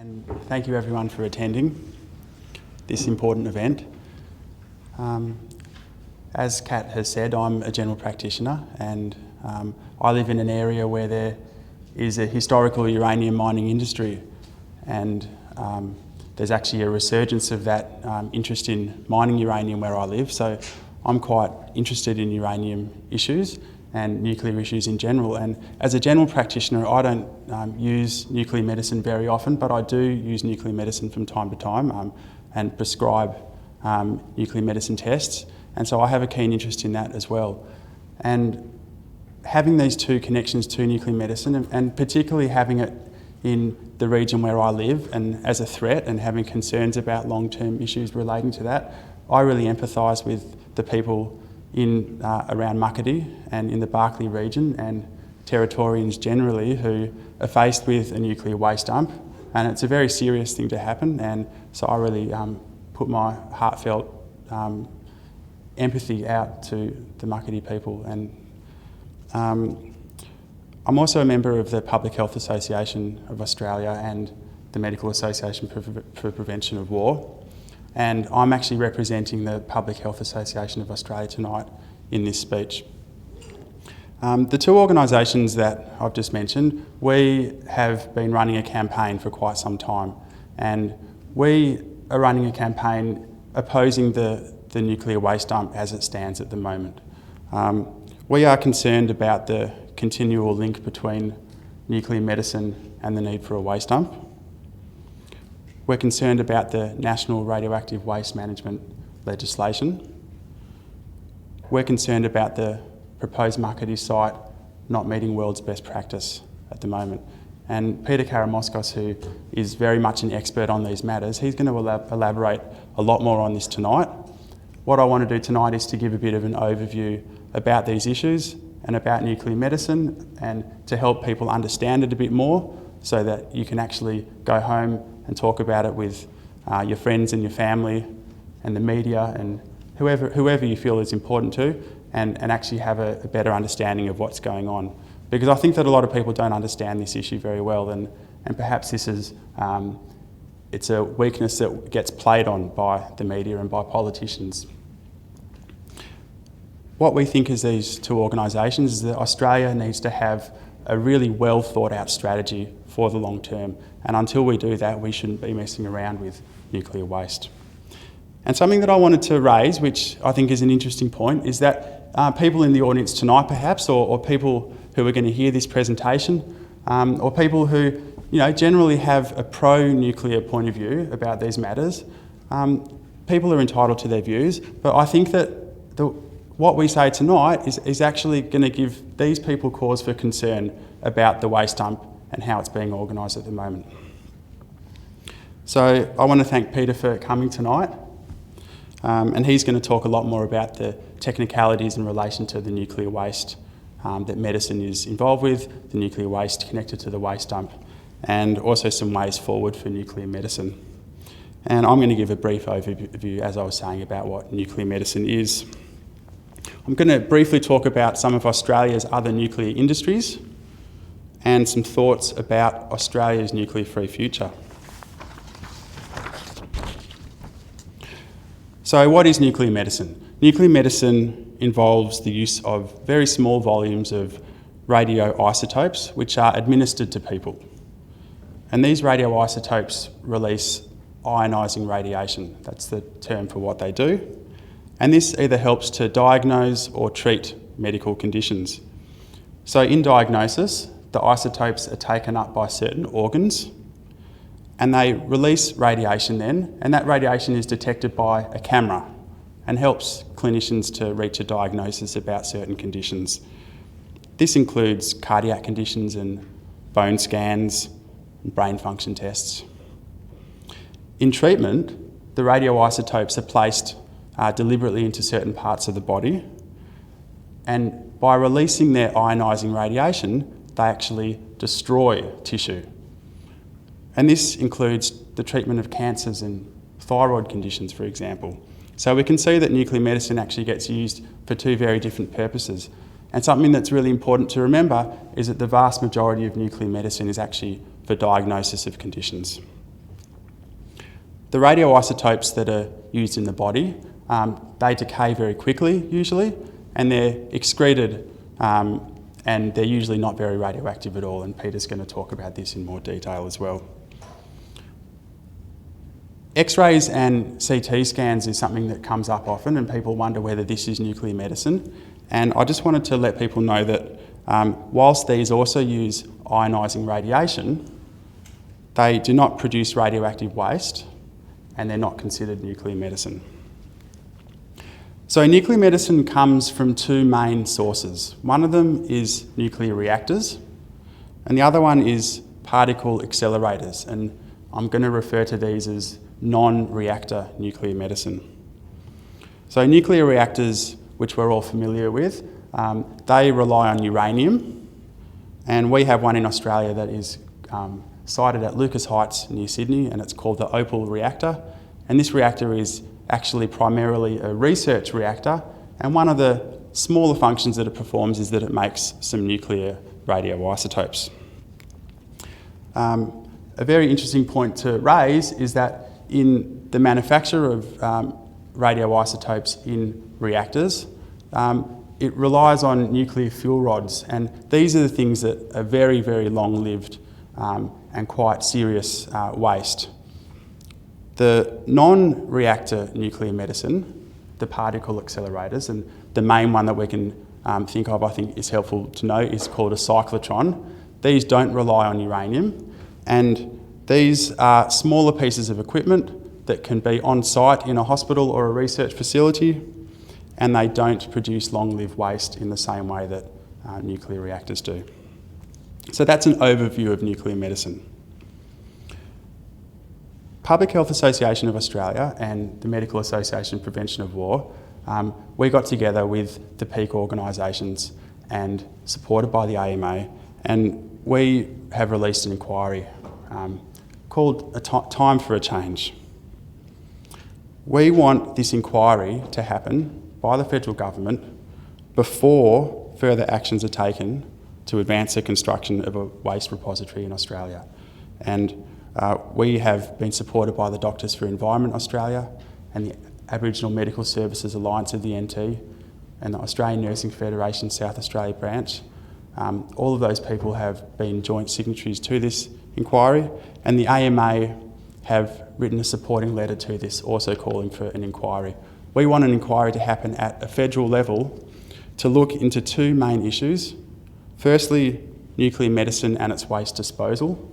And thank you everyone for attending this important event. As Kat has said, I'm a general practitioner and I live in an area where there is a historical uranium mining industry, and there's actually a resurgence of that interest in mining uranium where I live. So I'm quite interested in uranium issues and nuclear issues in general. And as a general practitioner, I don't use nuclear medicine very often, but I do use nuclear medicine from time to time and prescribe nuclear medicine tests. And so I have a keen interest in that as well. And having these two connections to nuclear medicine, and particularly having it in the region where I live and as a threat, and having concerns about long-term issues relating to that, I really empathise with the people in around Muckaty and in the Barkly region and Territorians generally who are faced with a nuclear waste dump, and it's a very serious thing to happen. And so I really put my heartfelt empathy out to the Muckaty people. And I'm also a member of the Public Health Association of Australia and the Medical Association for Prevention of War. And I'm actually representing the Public Health Association of Australia tonight in this speech. The two organisations that I've just mentioned, we have been running a campaign for quite some time, and we are running a campaign opposing the nuclear waste dump as it stands at the moment. We are concerned about the continual link between nuclear medicine and the need for a waste dump. We're concerned about the National Radioactive Waste Management legislation. We're concerned about the proposed Muckaty site not meeting world's best practice at the moment. And Peter Karamoskos, who is very much an expert on these matters, he's going to elaborate a lot more on this tonight. What I want to do tonight is to give a bit of an overview about these issues and about nuclear medicine, and to help people understand it a bit more so that you can actually go home and talk about it with your friends and your family and the media and whoever you feel is important to, and actually have a better understanding of what's going on. Because I think that a lot of people don't understand this issue very well, and perhaps this is it's a weakness that gets played on by the media and by politicians. What we think as these two organisations is that Australia needs to have a really well thought out strategy for the long term, and until we do that, we shouldn't be messing around with nuclear waste. And something that I wanted to raise, which I think is an interesting point, is that people in the audience tonight perhaps, or people who are going to hear this presentation, or people who generally have a pro-nuclear point of view about these matters, people are entitled to their views, but I think that what we say tonight is actually going to give these people cause for concern about the waste dump and how it's being organised at the moment. So I want to thank Peter for coming tonight, and he's going to talk a lot more about the technicalities in relation to the nuclear waste that medicine is involved with, the nuclear waste connected to the waste dump, and also some ways forward for nuclear medicine. And I'm going to give a brief overview, as I was saying, about what nuclear medicine is. I'm going to briefly talk about some of Australia's other nuclear industries and some thoughts about Australia's nuclear-free future. So what is nuclear medicine? Nuclear medicine involves the use of very small volumes of radioisotopes which are administered to people. And these radioisotopes release ionising radiation. That's the term for what they do. And this either helps to diagnose or treat medical conditions. So in diagnosis, the isotopes are taken up by certain organs and they release radiation then, and that radiation is detected by a camera and helps clinicians to reach a diagnosis about certain conditions. This includes cardiac conditions and bone scans and brain function tests. In treatment, the radioisotopes are placed deliberately into certain parts of the body, and by releasing their ionising radiation, they actually destroy tissue. And this includes the treatment of cancers and thyroid conditions, for example. So we can see that nuclear medicine actually gets used for two very different purposes. And something that's really important to remember is that the vast majority of nuclear medicine is actually for diagnosis of conditions. The radioisotopes that are used in the body, they decay very quickly usually, and they're excreted, and they're usually not very radioactive at all, and Peter's going to talk about this in more detail as well. X-rays and CT scans is something that comes up often, and people wonder whether this is nuclear medicine. And I just wanted to let people know that whilst these also use ionising radiation, they do not produce radioactive waste, and they're not considered nuclear medicine. So nuclear medicine comes from two main sources. One of them is nuclear reactors, and the other one is particle accelerators, and I'm going to refer to these as non-reactor nuclear medicine. So nuclear reactors, which we're all familiar with, they rely on uranium, and we have one in Australia that is sited at Lucas Heights near Sydney, and it's called the Opal reactor. And this reactor is actually primarily a research reactor, and one of the smaller functions that it performs is that it makes some nuclear radioisotopes. A very interesting point to raise is that in the manufacture of radioisotopes in reactors, it relies on nuclear fuel rods, and these are the things that are very, very long-lived and quite serious waste. The non-reactor nuclear medicine, the particle accelerators, and the main one that we can think of, I think is helpful to know, is called a cyclotron. These don't rely on uranium, and these are smaller pieces of equipment that can be on site in a hospital or a research facility, and they don't produce long-lived waste in the same way that nuclear reactors do. So that's an overview of nuclear medicine. Public Health Association of Australia and the Medical Association for Prevention of War, we got together with the peak organisations and supported by the AMA, and we have released an inquiry called Time for a Change. We want this inquiry to happen by the federal government before further actions are taken to advance the construction of a waste repository in Australia. And we have been supported by the Doctors for Environment Australia and the Aboriginal Medical Services Alliance of the NT and the Australian Nursing Federation South Australia branch. All of those people have been joint signatories to this inquiry, and the AMA have written a supporting letter to this, also calling for an inquiry. We want an inquiry to happen at a federal level to look into two main issues. Firstly, nuclear medicine and its waste disposal,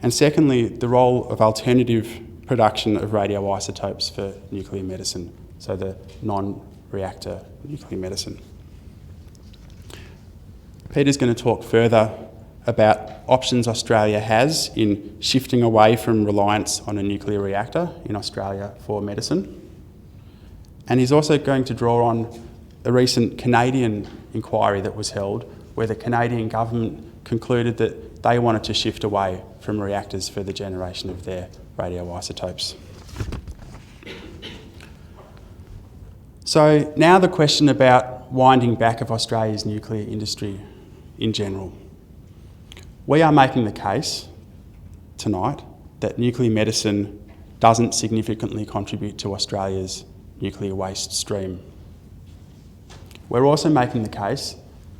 and secondly, the role of alternative production of radioisotopes for nuclear medicine, so the non-reactor nuclear medicine. Peter's going to talk further about options Australia has in shifting away from reliance on a nuclear reactor in Australia for medicine. And he's also going to draw on a recent Canadian inquiry that was held, where the Canadian government concluded that they wanted to shift away from reactors for the generation of their radioisotopes. So now the question about winding back of Australia's nuclear industry in general. We are making the case tonight that nuclear medicine doesn't significantly contribute to Australia's nuclear waste stream. We're also making the case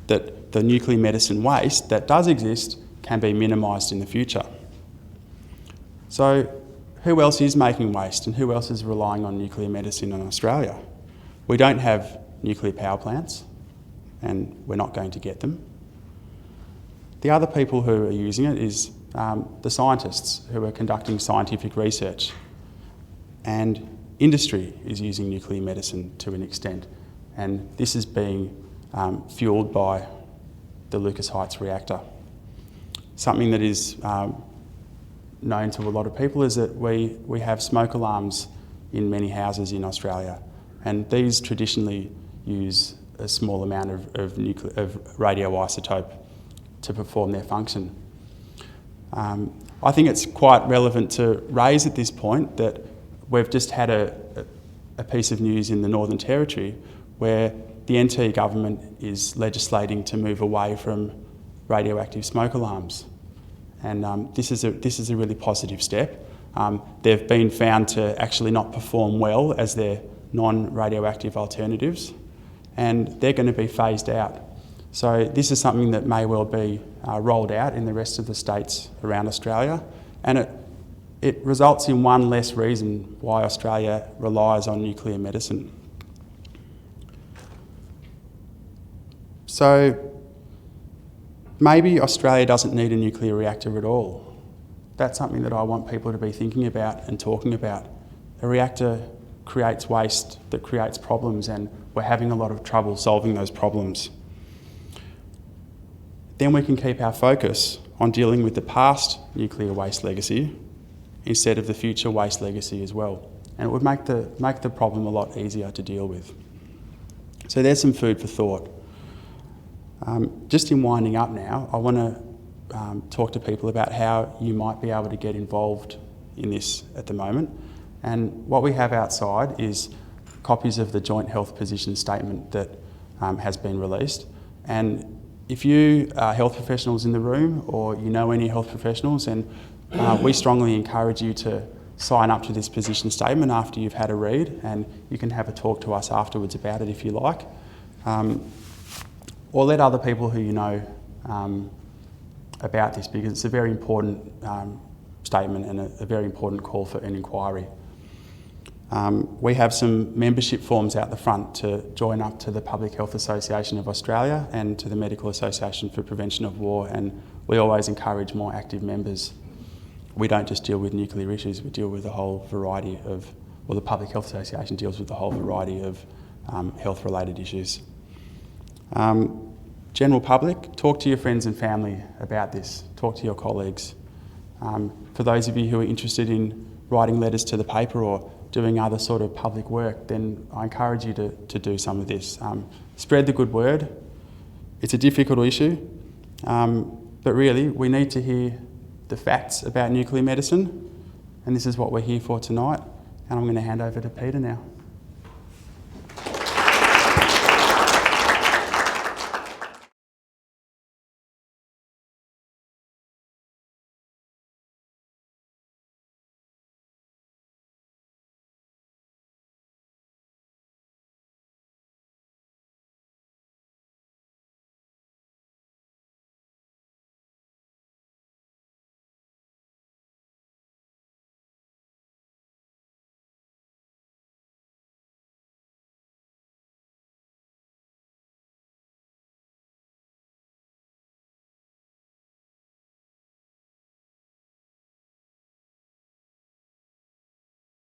that the nuclear medicine waste that does exist can be minimised in the future. So who else is making waste and who else is relying on nuclear medicine in Australia? We don't have nuclear power plants, and we're not going to get them. The other people who are using it is the scientists who are conducting scientific research, and industry is using nuclear medicine to an extent, and this is being fuelled by the Lucas Heights reactor. Something that is known to a lot of people is that we have smoke alarms in many houses in Australia, and these traditionally use a small amount of radioisotope to perform their function. I think it's quite relevant to raise at this point that we've just had a piece of news in the Northern Territory where the NT government is legislating to move away from radioactive smoke alarms. And this is a really positive step. they've been found to actually not perform well as their non-radioactive alternatives, and they're going to be phased out. So this is something that may well be rolled out in the rest of the states around Australia, and it results in one less reason why Australia relies on nuclear medicine. So maybe Australia doesn't need a nuclear reactor at all. That's something that I want people to be thinking about and talking about. A reactor creates waste that creates problems, and we're having a lot of trouble solving those problems. Then we can keep our focus on dealing with the past nuclear waste legacy instead of the future waste legacy as well. And it would make the problem a lot easier to deal with. So there's some food for thought. Just in winding up now, I want to talk to people about how you might be able to get involved in this at the moment. And what we have outside is copies of the Joint Health Position Statement that has been released. And if you are health professionals in the room, or you know any health professionals, and we strongly encourage you to sign up to this position statement after you've had a read, and you can have a talk to us afterwards about it if you like. Or let other people who you know about this, because it's a very important statement and a very important call for an inquiry. We have some membership forms out the front to join up to the Public Health Association of Australia and to the Medical Association for Prevention of War, and we always encourage more active members. We don't just deal with nuclear issues, we deal with a whole variety of, well, the Public Health Association deals with a whole variety of health-related issues. General public, talk to your friends and family about this, talk to your colleagues. For those of you who are interested in writing letters to the paper or doing other sort of public work, then I encourage you to do some of this. Spread the good word. It's a difficult issue, but really we need to hear the facts about nuclear medicine, and this is what we're here for tonight. And I'm going to hand over to Peter now.